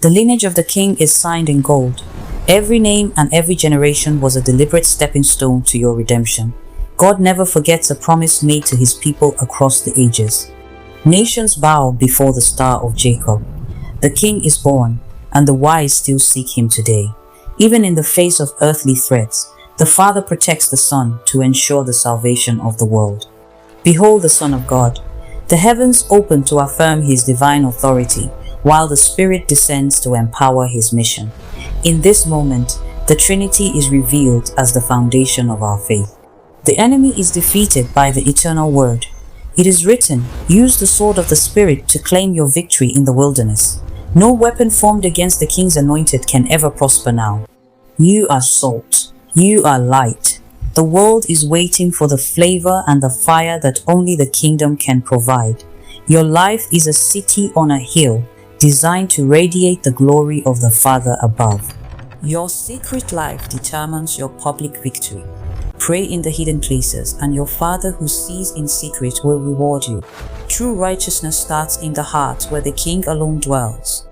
The lineage of the king is signed in gold. Every name and every generation was a deliberate stepping stone to your redemption. God never forgets a promise made to his people across the ages. Nations bow before the Star of Jacob. The king is born, and the wise still seek him today. Even in the face of earthly threats, the Father protects the Son to ensure the salvation of the world. Behold the Son of God. The heavens open to affirm his divine authority, while the Spirit descends to empower his mission. In this moment, the Trinity is revealed as the foundation of our faith. The enemy is defeated by the eternal word. It is written, "Use the sword of the Spirit to claim your victory in the wilderness." No weapon formed against the king's anointed can ever prosper now. You are salt. You are light. The world is waiting for the flavor and the fire that only the kingdom can provide. Your life is a city on a hill, designed to radiate the glory of the Father above. Your secret life determines your public victory. Pray in the hidden places, and your Father who sees in secret will reward you. True righteousness starts in the heart where the King alone dwells.